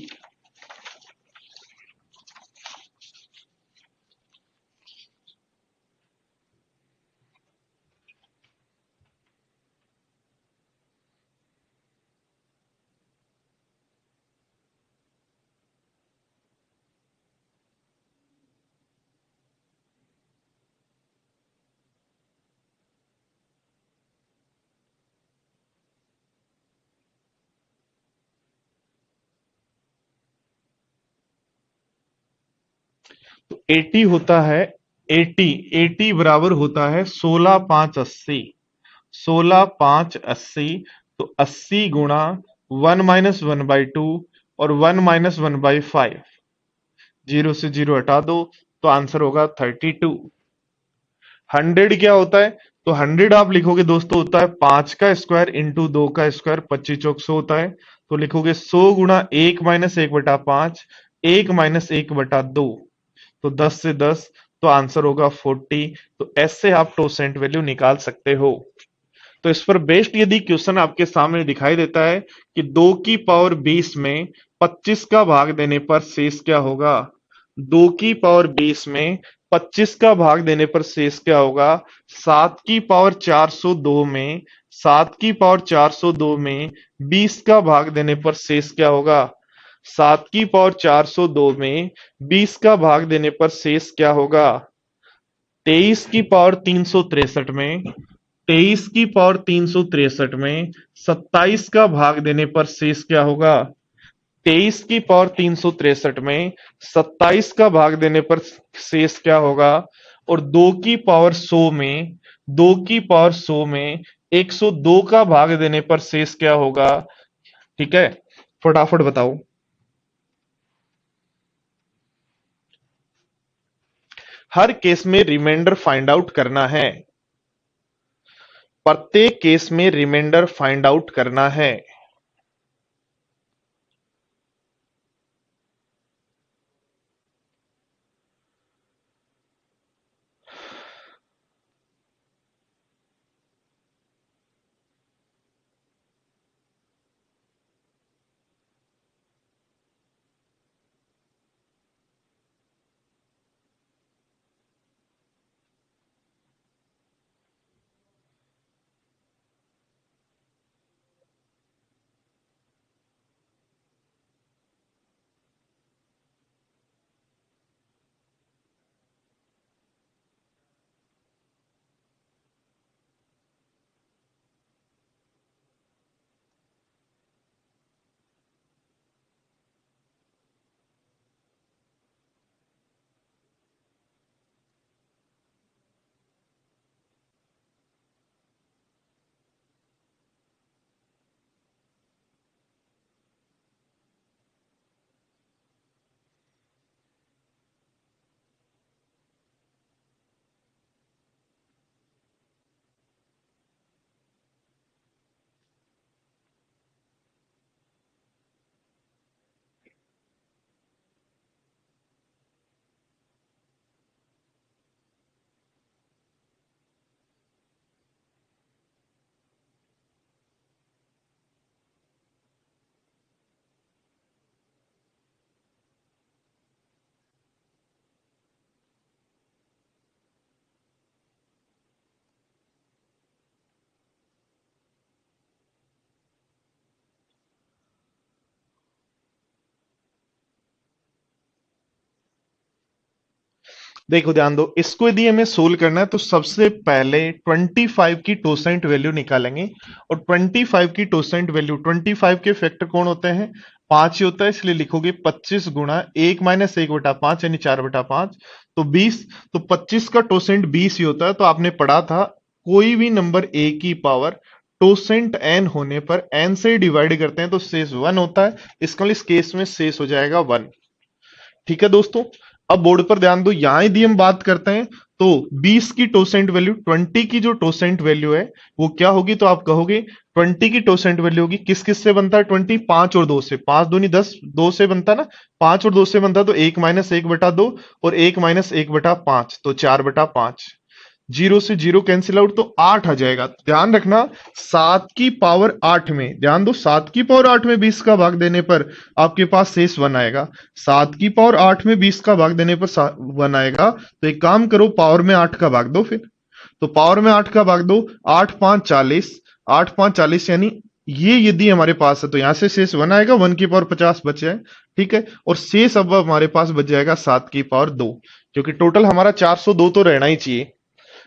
तो 80 होता है, 80 बराबर होता है 16 5 80, 16 5 80, तो 80 गुणा 1 - 1/2 और 1 - 1/5, जीरो से जीरो हटा दो, तो आंसर होगा 32। 100 क्या होता है, तो 100 आप लिखोगे दोस्तों होता है 5 का स्क्वायर इंटू 2 का स्क्वायर, 25 चौक 100 होता है, तो लिखोगे 100 गुणा 1 - 1/5, 1 - 1/2, तो 10 से 10, तो आंसर होगा 40। तो ऐसे आप टोसेंट वैल्यू निकाल सकते हो। तो इस पर बेस्ड यदि क्वेश्चन आपके सामने दिखाई देता है कि 2 की पावर 20 में 25 का भाग देने पर शेष क्या होगा, 2 की पावर 20 में 25 का भाग देने पर शेष क्या होगा, 7 की पावर 402 में 7 की पावर 402 में 20 का भाग देने पर शेष क्या होगा, 7 की पावर 402 में 20 का भाग देने पर शेष क्या होगा, 23 की पावर 363 में 23 की पावर 363 में 27 का भाग देने पर शेष क्या होगा, 23 की पावर 363 में 27 का भाग देने पर शेष क्या होगा, और 2 की पावर 100 में 2 की पावर 100 में 102 का भाग देने पर शेष क्या होगा। ठीक है, फटाफट बताओ। हर केस में रिमाइंडर फाइंड आउट करना है, प्रत्येक केस में रिमाइंडर फाइंड आउट करना है। देखो ध्यान दो, इसको यदि हमें सोल्व करना है तो सबसे पहले 25 की टोसेंट वैल्यू निकालेंगे। और 25 की टोसेंट वैल्यू, 25 के फैक्टर कौन होते हैं, 5 ही होता है, इसलिए लिखोगे 25 गुणा 1-1/5 यानी 4/5 तो 20। तो 25 का टोसेंट 20 ही होता है। तो आपने पढ़ा था कोई भी नंबर ए की पावर टोसेंट एन होने पर एन से डिवाइड करते हैं तो शेष 1 होता है। इसका इस केस में शेष हो जाएगा 1। ठीक है दोस्तों, अब बोर्ड पर ध्यान दो, यहां यदि हम बात करते हैं तो 20 की टोसेंट वैल्यू, 20 की जो टोसेंट वैल्यू है वो क्या होगी, तो आप कहोगे 20 की टोसेंट वैल्यू होगी किस किस से बनता है 20, 5 और 2 से, 5 दूनी 10, 2 से बनता है ना, 5 और 2 से बनता है तो 1-1/2 और 1-1/5 तो 4/5, 0 से 0 कैंसिल आउट तो 8 आ जाएगा। ध्यान रखना 7 की पावर 8 में, ध्यान दो 7 की पावर 8 में 20 का भाग देने पर आपके पास शेष 1 आएगा। 7 की पावर 8 में 20 का भाग देने पर 1 आएगा। तो एक काम करो, पावर में 8 का भाग दो फिर। तो पावर में 8 का भाग दो, 8×5 = 40, 8×5 = 40 यानी ये यदि हमारे पास है तो यहां से शेष 1 आएगा, 1 की पावर 50 बचे है। ठीक है, और शेष अब हमारे पास बच जाएगा 7 की पावर 2, क्योंकि टोटल हमारा 402 तो रहना ही चाहिए।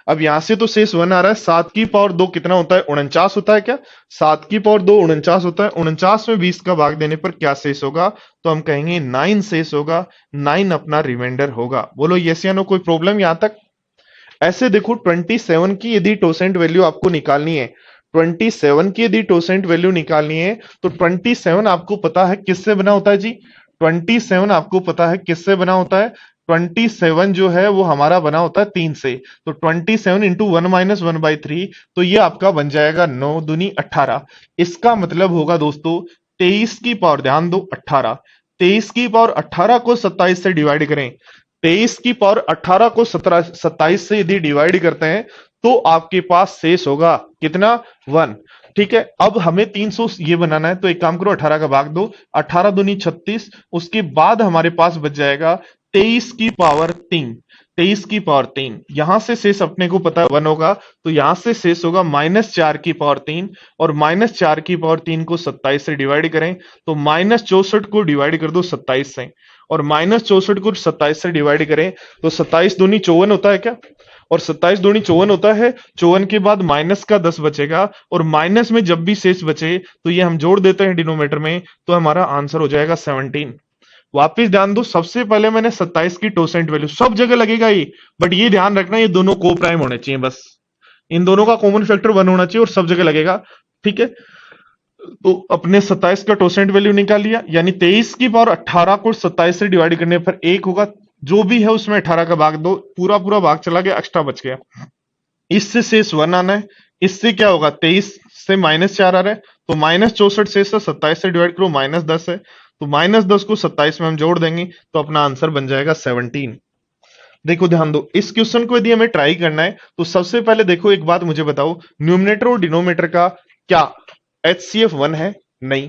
अब यहां से तो शेष 1 आ रहा है, 7 की पावर 2 कितना होता है, 49 होता है क्या, 7 की पावर 2 49 होता है। 49 में 20 का भाग देने पर क्या शेष होगा, तो हम कहेंगे 9 शेष होगा, 9 अपना रिमाइंडर होगा। बोलो यस या नो, कोई प्रॉब्लम यहां तक। ऐसे देखो 27 की यदि टोसेंट वैल्यू आपको निकालनी है, 27 की यदि टोसेंट वैल्यू निकालनी है तो 27 आपको पता है किससे बना होता है जी, 27 आपको पता है किससे बना होता है, 27 जो है वो हमारा बना होता है 3 से। तो 27 इंटू 1-1/3 तो ये आपका बन जाएगा 9 दूनी 18। इसका मतलब होगा दोस्तों 23 की पावर, ध्यान दो 18, 23 की पावर 18 को 27 से डिवाइड करें, 23 की पावर 18 को 27 से यदि डिवाइड करते हैं तो आपके पास शेष होगा कितना, 1। ठीक है, अब हमें 300 ये बनाना है, तो एक काम करो, 18 का भाग दो, 18 दूनी 36, उसके बाद हमारे पास बच जाएगा 23 की पावर 3। 23 की पावर 3, यहां से शेष अपने को पता है 1 होगा, तो यहां से शेष होगा -4 की पावर 3, और -4 की पावर 3 को 27 से डिवाइड करें, तो -64 को डिवाइड कर दो 27 से, और -64 को 27 से डिवाइड करें तो 27 दूनी 54 होता है क्या, और 27 दूनी 54 होता है, 54 के बाद माइनस का 10 बचेगा, और माइनस में जब भी शेष बचे तो ये हम जोड़ देते हैं डिनोमिनेटर में, तो हमारा आंसर हो जाएगा 17। वापिस ध्यान दो, सबसे पहले मैंने 27 की टोसेंट वैल्यू, सब जगह लगेगा ये, बट ये ध्यान रखना ये दोनों को प्राइम होने चाहिए, बस इन दोनों का कॉमन फैक्टर 1 होना चाहिए और सब जगह लगेगा। ठीक है, तो अपने 27 का टोसेंट वैल्यू निकाल लिया, यानी 23 की पावर 18 को 27 से डिवाइड करने पर 1 होगा, जो भी है उसमें 18 का भाग दो, पूरा पूरा भाग चला गया, एक्स्ट्रा बच गया। इससे शेष 1 आना है, इससे क्या होगा, 23 से -4 आ रहा है, तो -64 शेष है, 27 से डिवाइड करो, -10 है, तो -10 को 27 में हम जोड़ देंगे, तो अपना आंसर बन जाएगा 17। देखो ध्यान दो, इस क्वेश्चन को यदि हमें ट्राई करना है तो सबसे पहले देखो एक बात मुझे बताओ, न्यूमिनेटर और डिनोमिनेटर का क्या HCF 1 है, नहीं।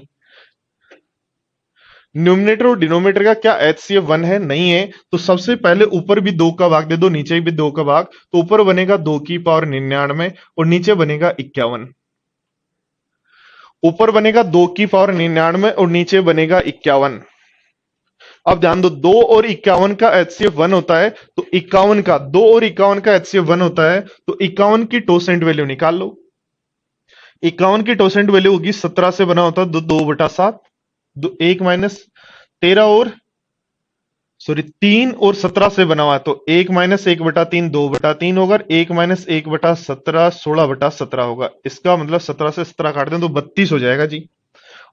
न्यूमिनेटर और डिनोमिनेटर का क्या HCF 1 है, नहीं है, तो सबसे पहले ऊपर भी 2 का भाग दे दो, नीचे भी 2 का भाग, तो ऊपर बनेगा 2 की पावर 99 और नीचे बनेगा 51। ऊपर बनेगा 2 की पावर 99 और नीचे बनेगा 51। अब ध्यान दो, 2 और 51 का HCF 1 होता है, तो 51 का 2 और 51 का HCF 1 होता है, तो 51 की टोसेंट वैल्यू निकाल लो। 51 की टोसेंट वैल्यू होगी, 17 से बना होता है, 2/7, 1 माइनस 13 और सॉरी 3 और 17 से बना हुआ है, तो 1 माइनस 1/3 2/3 होगा, 1 माइनस 1/17 16/17 होगा, इसका मतलब 17 से 17 काट दें तो 32 हो जाएगा जी।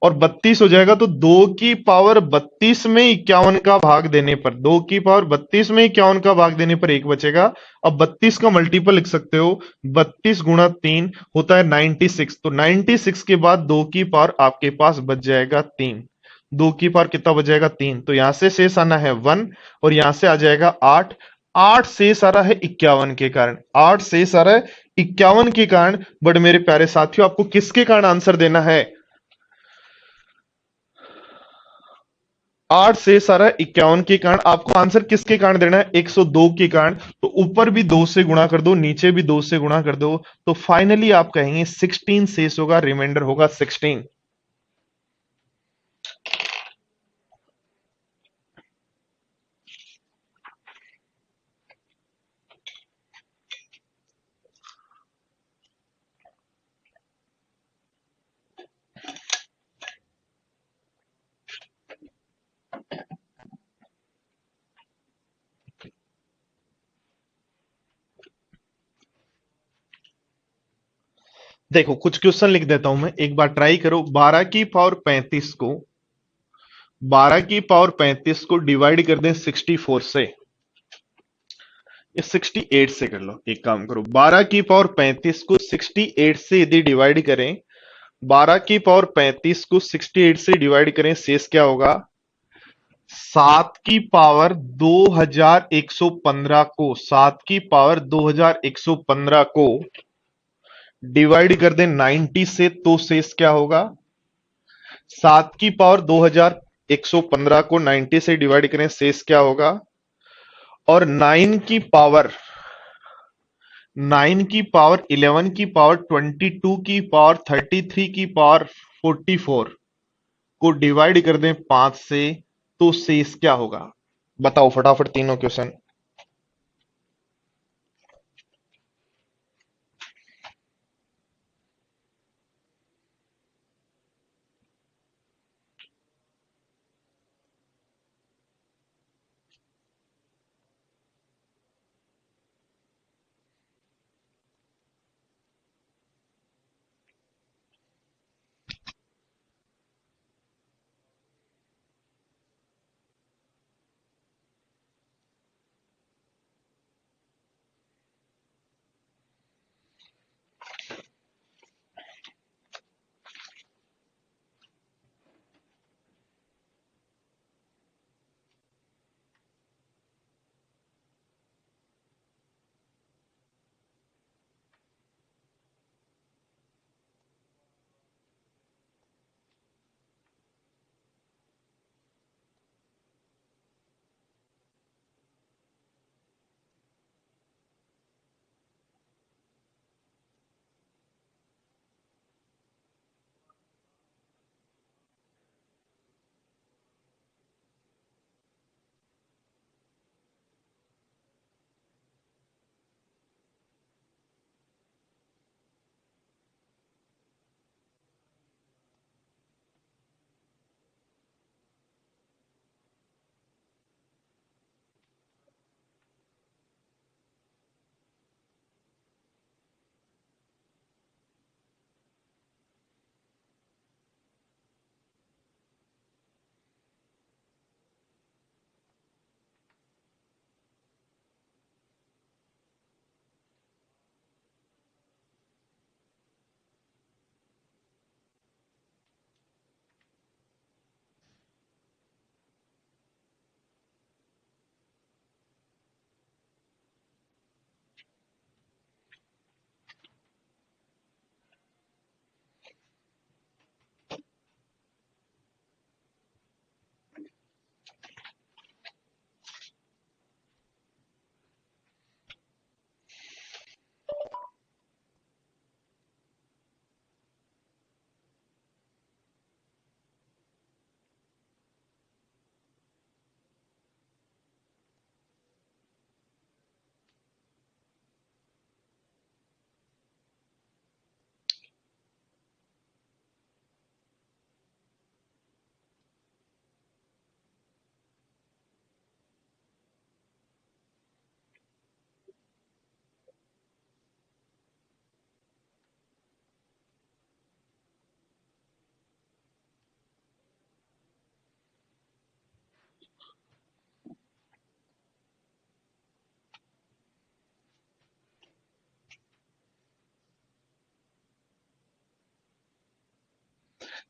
और 32 हो जाएगा, तो 2 की पावर 32 में 51 का भाग देने पर, 2 की पावर 32 में 51 का भाग देने पर 1 बचेगा। अब 32 का मल्टीपल लिख सकते हो, 32 गुणा 3 होता है 96, तो 96 के बाद 2 की पावर आपके पास बच जाएगा 3। 2 की पावर कितना बच जाएगा, 3, तो यहां से शेष आना है 1, और यहां से आ जाएगा 8। 8 शेष आ रहा है 51 के कारण, 8 शेष आ रहा है 51 के कारण। बट मेरे प्यारे साथियों, आपको किसके कारण आंसर देना है, 8 से सारा 51 के कारण, आपको आंसर किसके कारण देना है, 102 के कारण, तो ऊपर भी 2 से गुणा कर दो, नीचे भी 2 से गुणा कर दो, तो फाइनली आप कहेंगे 16 शेष होगा, रिमाइंडर होगा 16। देखो कुछ क्वेश्चन लिख देता हूं मैं, एक बार ट्राई करो। 12 की पावर 35 को 12 की पावर 35 को डिवाइड कर दें 64 से, ये 68 से कर लो, एक काम करो, 12 की पावर 35 को 68 से यदि डिवाइड करें, 12 की पावर 35 को 68 से डिवाइड करें, शेष क्या होगा, 7 की पावर 2115 को, 7 की पावर 2115 को डिवाइड कर दें 90 से, तो शेष क्या होगा, 7 की पावर 2115 को 90 से डिवाइड करें, शेष क्या होगा, और 9 की पावर 11 की पावर 22 की पावर 33 की पावर 44 को डिवाइड कर दें 5 से, तो शेष क्या होगा, बताओ फटाफट तीनों क्वेश्चन।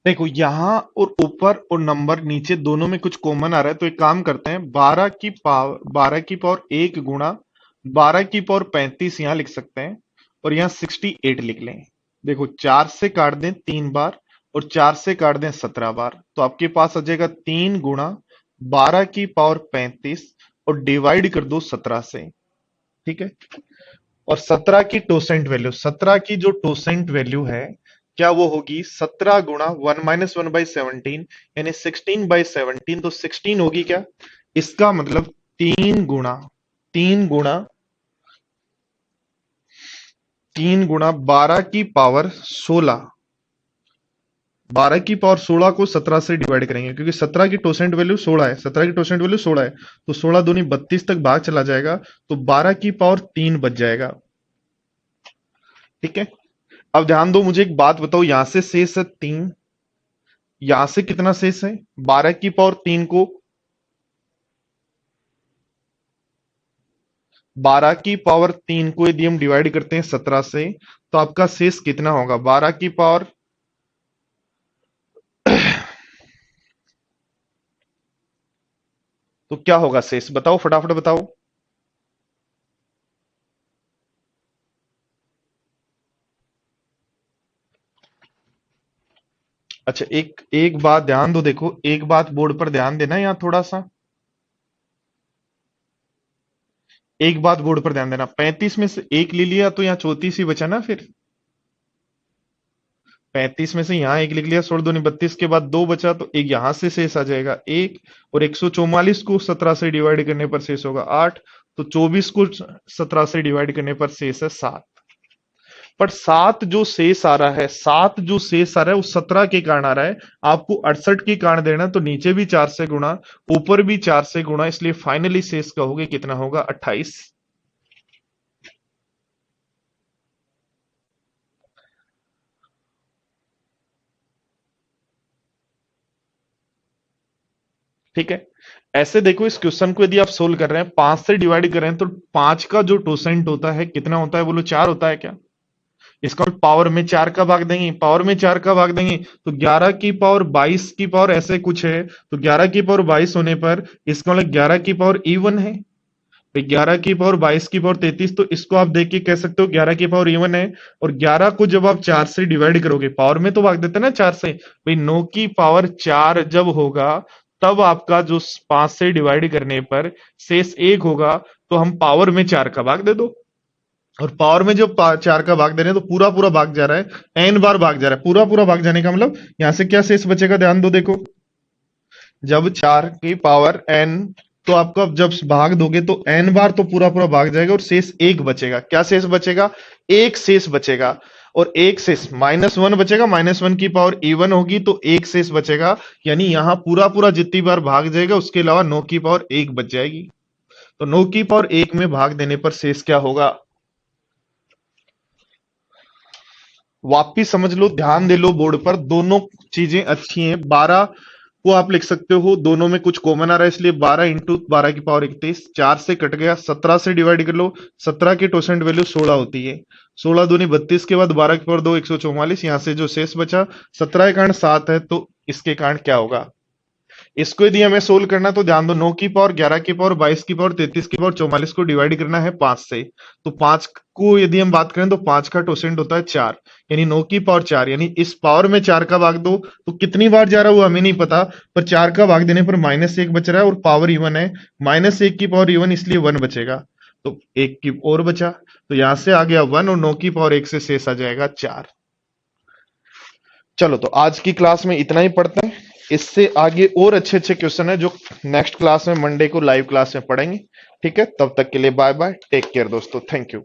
देखो यहां और ऊपर और नंबर नीचे दोनों में कुछ कॉमन आ रहा है, तो एक काम करते हैं, 12 की पावर 1 गुणा 12 की पावर 35 यहां लिख सकते हैं, और यहां 68 लिख लें। देखो 4 से काट दें 3 बार, और 4 से काट दें 17 बार, तो आपके पास आ जाएगा 3 गुणा 12 की पावर 35, और डिवाइड कर दो 17 से। ठीक है। और 17 की टोसेंट वैल्यू, 17 की जो टोसेंट वैल्यू है, क्या वो होगी 17 गुणा 1 - 1/17, यानी 16/17, तो 16 होगी क्या? इसका मतलब 3 गुणा 12 की पावर 16, 12 की पावर 16 को 17 से डिवाइड करेंगे, क्योंकि 17 की टोसेंट वैल्यू 16 है, 17 की टोसेंट वैल्यू 16 है, तो 16 दूनी 32 तक भाग चला जाएगा, तो 12 की पावर 3 बच जाएगा। ठीक है। अब ध्यान दो, मुझे एक बात बताओ, यहां से शेष है 3, यहां से कितना शेष है? 12 की पावर 3 को 12 की पावर 3 को यदि हम डिवाइड करते हैं 17 से, तो आपका शेष कितना होगा? 12 की पावर, तो क्या होगा शेष? बताओ, फटाफट बताओ। अच्छा, एक एक बात ध्यान दो, देखो एक बात बोर्ड पर ध्यान देना यहां थोड़ा सा, एक बात बोर्ड पर ध्यान देना, 35 में से एक ले लिया तो यहाँ 34 ही बचा ना फिर। 35 में से यहाँ एक लिख लिया, 16 दूनी 32 के बाद दो बचा, तो एक यहां से शेष आ जाएगा एक, और 144 को 17 से डिवाइड करने पर शेष होगा 8, तो 24 को 17 से डिवाइड करने पर शेष है 7। पर 7 जो शेष आ रहा है, 7 जो शेष आ रहा है वो 17 के कारण आ रहा है, आपको 68 के कारण देना, तो नीचे भी 4 से गुणा, ऊपर भी 4 से गुणा, इसलिए फाइनली शेष कहोगे कितना होगा? 28। ठीक है। ऐसे देखो, इस क्वेश्चन को यदि आप सोल्व कर रहे हैं, 5 से डिवाइड कर रहे हैं, तो 5 का जो टोसेंट होता है कितना होता है? बोलो, 4 होता है क्या? इसका पावर में 4 का भाग देंगे, पावर में 4 का भाग देंगे, तो 11 की पावर 22 की पावर ऐसे कुछ है, तो 11 की पावर 22 होने पर इसका मतलब 11 की पावर इवन है, तो 11 की पावर 22 की पावर 33, तो इसको आप देख के कह सकते हो 11 की पावर इवन है। और 11 को जब आप 4 से डिवाइड करोगे, पावर में तो भाग देते हैं ना 4 से भाई, 9 की पावर 4 जब होगा, तब आपका जो 5 से डिवाइड करने पर शेष 1 होगा, तो हम पावर में 4 का भाग दे दो, और पावर में जो 4 का भाग दे रहे हैं, तो पूरा पूरा भाग जा रहा है, एन बार भाग जा रहा है, पूरा पूरा भाग जाने का मतलब यहां से क्या शेष बचेगा? ध्यान दो, देखो जब 4 की पावर n, तो आपका जब भाग दोगे तो n बार तो पूरा पूरा भाग जाएगा, और शेष 1 बचेगा। क्या शेष बचेगा? एक शेष बचेगा, और एक शेष -1 बचेगा, -1 की पावर इवन होगी, तो एक शेष बचेगा, यानी यहां पूरा पूरा जितनी बार भाग जाएगा उसके अलावा 9 की पावर 1 बच जाएगी, तो 9 की पावर 1 में भाग देने पर शेष क्या होगा? वापिस समझ लो, ध्यान दे लो बोर्ड पर, दोनों चीजें अच्छी हैं। 12 को आप लिख सकते हो, दोनों में कुछ कॉमन आ रहा है, इसलिए 12 × 12 की पावर 31, 4 से कट गया, 17 से डिवाइड कर लो, 17 की टोसेंट वैल्यू 16 होती है, 16 दूनी 32 के बाद 12 की पावर 2 144, यहां से जो शेष बचा 17 के कारण 7 है, तो इसके कारण क्या होगा? इसको यदि हमें सोल्व करना, तो ध्यान दो, 9 की पावर 11 की पावर 22 की पावर 44 को डिवाइड करना है 5 से, तो 5 को यदि हम बात करें, तो 5 का टोसेंट होता है 4, यानी 9 की पावर 4, यानी इस पावर में 4 का भाग दो, तो कितनी बार जा रहा है वो हमें नहीं पता, पर 4 का भाग देने पर -1 बच रहा है, और पावर इवन है, -1 की पावर इवन, इसलिए 1 बचेगा, तो 1 की और बचा, तो यहां से आ गया 1, और 9 की पावर 1 से शेष आ जाएगा 4। चलो, तो आज की क्लास में इतना ही पढ़ते हैं, इससे आगे और अच्छे अच्छे क्वेश्चन है जो नेक्स्ट क्लास में, मंडे को लाइव क्लास में पढ़ेंगे। ठीक है, तब तक के लिए बाय बाय, टेक केयर दोस्तों, थैंक यू।